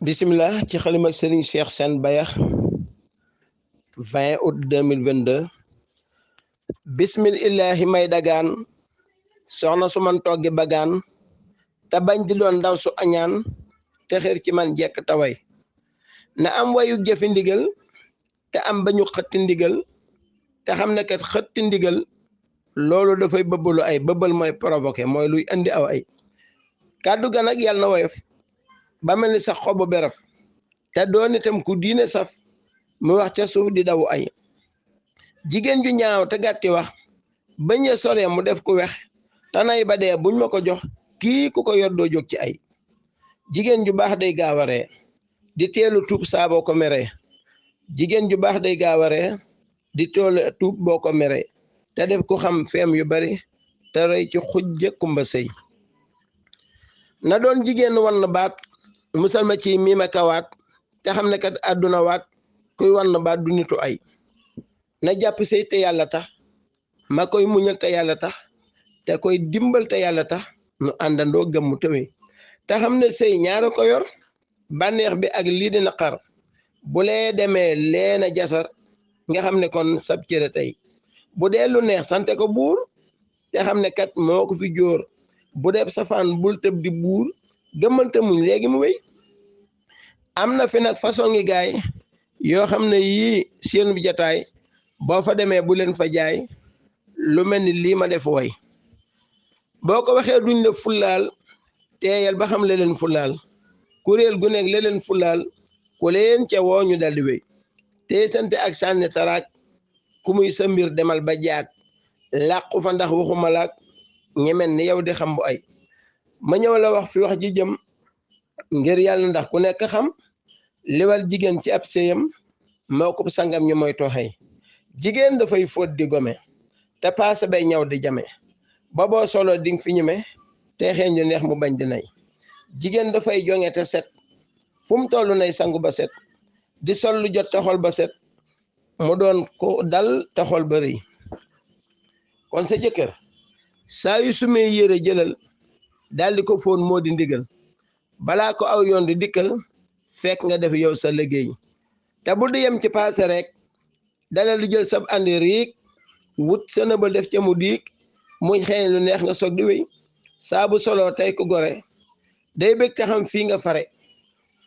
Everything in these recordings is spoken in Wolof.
bismillah ci xalima Serigne Cheikh Sène Bayax 20 août 2022 bismillahi may dagaan soxna su man toggi bagaan te bañ di doon ndaw su añaan te xër ci man jekk taway na am wayu jëfi ndigal te am bañu xëtti ndigal te xam ne kat xëtti ndigal loolu dafay bëbbalu ay bëbbal mooy provoqué mooy luy andi aw ay kàddu ga nag yàlla na woyof ba mel ni sax xobu beraf te doon itam ku diine saf mu wax ca suuf di daw ay jigéen ju ñaaw te gàtti wax bañ a sore mu def ku wex tanay ba dee buñ ma ko jox kii ku ko yor doo jóg ci ay jigéen ju baax day gaawaree di teelu tuub saa boo ko meree jigéen ju baax day gaawaree di teelu tuub boo ko meree te def ku xam feem yu bari te roy ci xujja kumba sëy na doon jigéen wan na baat musal ma ci miima kawaat te xam ne kat àdduna waat kuy wan na baat du nitu ay na jàpp sëy te yàlla tax ma koy muñal te yàlla tax te koy dimbal te yàlla tax nu àndandoo gëmmu tëwe te xam ne sëy ñaara ko yor bànneex bi ak lii di naqar bu lee demee leena jasar nga xam ne kon sab cëre tey bu dee lu neex sante ko buur te xam ne kat moo ko fi jóor bu dee safaan bul tëb di buur gëmmante muñ léegi mu wéy am na fi nag façon ngi gaay yoo xam ne yii seenu jataay boo fa demee bu leen fa jaay lu mel ni lii ma def woy boo ko waxee duñ la fullaal teeyal ba xam le leen fullaal kuréel gu nekk le leen fullaal ku leen ca woo ñu daldi wéy te sante ak sànni taraak ku muy sa mbir demal ba jaag làqu fa ndax waxuma laak ñemen ni yow di xam bu ay ma ñëw la wax fi wax ji jëm ngir yàlla ndax ku nekk xam liwal jigéen ci ab séyam moo ko sangam ñu mooy tooxey jigéen dafay fóot di gome te paase bay ñaw di jame ba boo solo ding fi ñeme te xeeñ ju neex mu bañ di nay jigéen dafay jonge te set fu mu toll nay sangu ba set di sol lu jot te xol ba set mu doon ko dal te xol ba rëy kon sa jëkkër saa yu sumee yére jëlal daal di ko fóon moo di ndigal balaa ko aw yoon di dikkal fekk nga def yow sa liggéey te bu di yem ci paase rek dalal di jël sab andi riig wut sa nëbal def ca mu diig muy xëy lu neex nga soog di wéy saa bu solo tey ku gore day bëgg te xam fii nga fare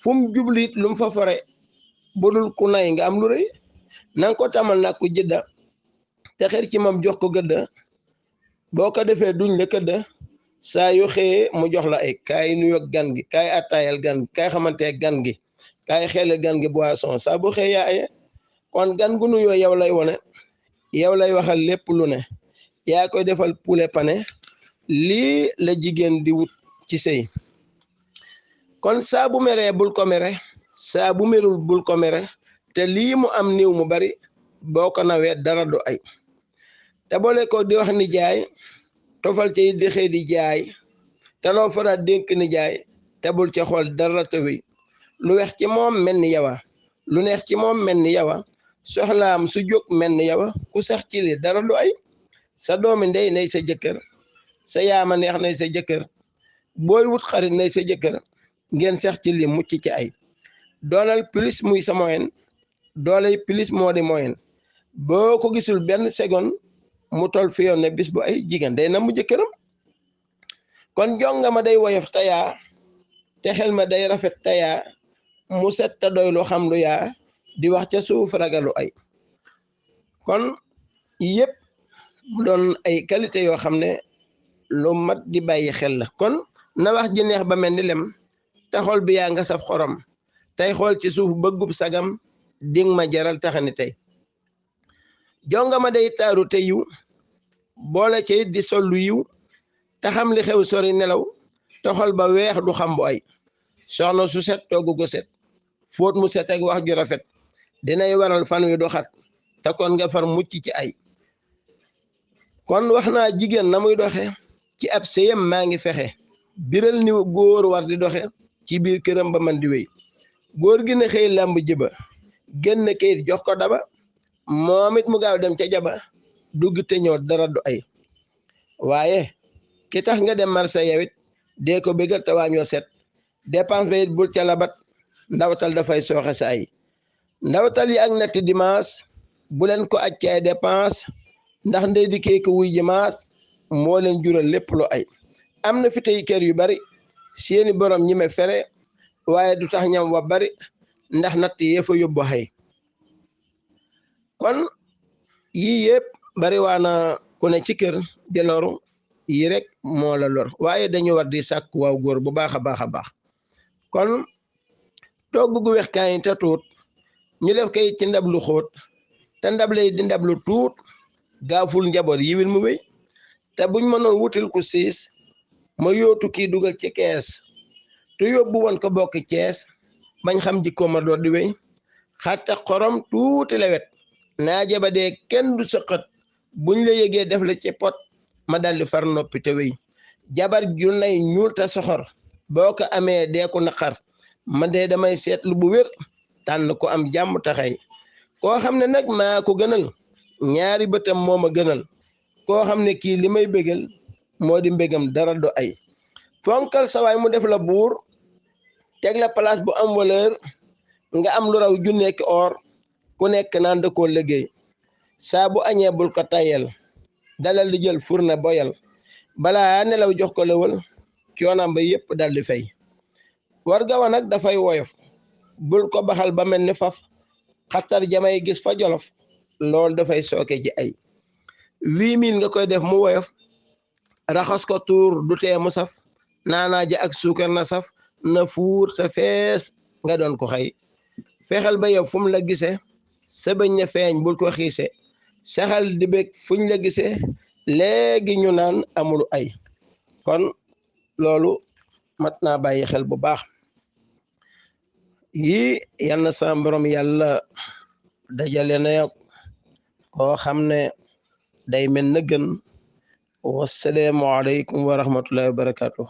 fu mu jublit lu mu fa fare budul ku nay nga am lu rëy nanga ko tamal nag ku jëdda te xër ci moom jox ko gëdda boo ko defee duñ la këdda saa yu xëyee mu jox la ay kaay nuyoog gan gi kaay attaayal gan gi kaay xamante gan gi kaay xeele gan gi boisson saa bu xëyee yaaye kon gan gu nuyoo yow lay wone yow lay waxal lépp lu ne yaa koy defal poulet pané lii la jigéen di wut ci sëy kon saa bu meree bul ko mere saa bu merul bul ko mere te lii mu am niw mu bari boo ko nawee dara du ay te boole ko di wax ni jaay tofal ci di xëy di jaay te loo fara dénk ni jaay te bul ca xool dara tëwi lu weex ci moom mel ni yawa lu neex ci moom mel ni yawa soxlaam su jóg mel ni yawa ku sax ci li dara du ay sa doomi ndey nay sa jëkkër sa yaama neex nay sa jëkkër booy wut xarit nay sa jëkkër ngeen sax ci li mucc ci ay doonal plus muy sa moyen dooley plus moo di moyen boo ko gisul benn seconde mu tol fi yoon ne bis bu ay jigéen day na mu jëkkëram kon jonga ma day woyof tayaa te xel ma day rafet tayaa mu set ta doy lu xam lu yaa di wax ca suuf ragalu ay kon yëpp mu doon ay qualité yoo xam ne lu mat di bàyyi xel la kon na wax ji neex ba mel ni lem te xol bi yaa nga saf xorom tey xool ci suuf bëggub sagam ding ma jaral taxani tey jonga ma day taaru te yiw boole ci di sol lu yiw te xam li xew sori nelaw te xol ba weex du xam bu ay soxna su set togg gu set fóot mu set ak wax ju rafet dinay waral fan wi du xat te kon nga far mucc ci ay kon wax naa jigéen na muy doxe ci ab sëyam maa ngi fexe biral ni góor war di doxe ci biir këram ba man di wéy góor gi ne xëy làmb jëba génn kayit jox ko daba moom it mu gaaw dem ca jaba dugg te ñëw dara du ay waaye ki tax nga dem marché yow it dee ko bégal te waañoo set dépense ba it bul ca labat ndawtal dafay sooxe sa ay ndawtal yi ak netti dimanche bu leen ko acc ay dépense ndax ndey di keek wuy dimanche moo leen jural lépp lu ay am na fi tey kër yu bari seeni borom ñi me fere waaye du tax ñam wa bari ndax natt yee fa yóbbu xay kon yii yëpp bari waana ku ne ci kër di loru yi rek moo la lor waaye dañu war di sàkk waaw góor bu baax a baax a baax kon togg gu wex kaay te tuut ñu def kay ci ndab lu xóot te ndab lay di ndab lu tuut gaaful njaboot yiwil mu wéy te buñ mënoon wutil ku siis ma yootu kii dugal ci kees te yóbbu woon ko bokk cees bañ xam jikko ma door di wéy xatta xorom tuuti lewet naaje ba dee kenn du sëqat buñ la yëgee def la ci pot ma daldi far noppi te wéy jabar ju nay ñuul te soxor boo ko amee dee ko naqar ma dee damay seetlu bu wér tànn ko am jàmm taxay koo xam ne nag maa ko gënal ñaari bëtam moo ma gënal koo xam ne kii li may bégal moo di mbégam dara do ay fonkal sawaay mu def la buur teg la place bu am valeur nga am lu raw ju nekk or ku nekk naan da koo liggéey saa bu añee bul ko tayel dalal di jël fourne boyal balaa nelaw jox ko lëwal coonam ba yépp dal di fay warga wa nag dafay woyof bul ko baxal ba mel ni faf xattar jamay gis fa jolof loolu dafay sooke ci ay 8000 nga koy def mu woyof raxas ko tuur du tee mu saf naanaaja ak suukar na saf na fuur te fees nga doon ko xëy fexeel ba yow fu mu la gisee sa bëñ na feeñ bul ko xiise saxal di bég fuñ la gisee léegi ñu naan amul ay kon loolu mat naa bàyyi xel bu baax yii yal na sa borom yàlla dajale na koo xam ne day mel na gën wassalaamu aleykum wa rahmatullahi wa barakatuh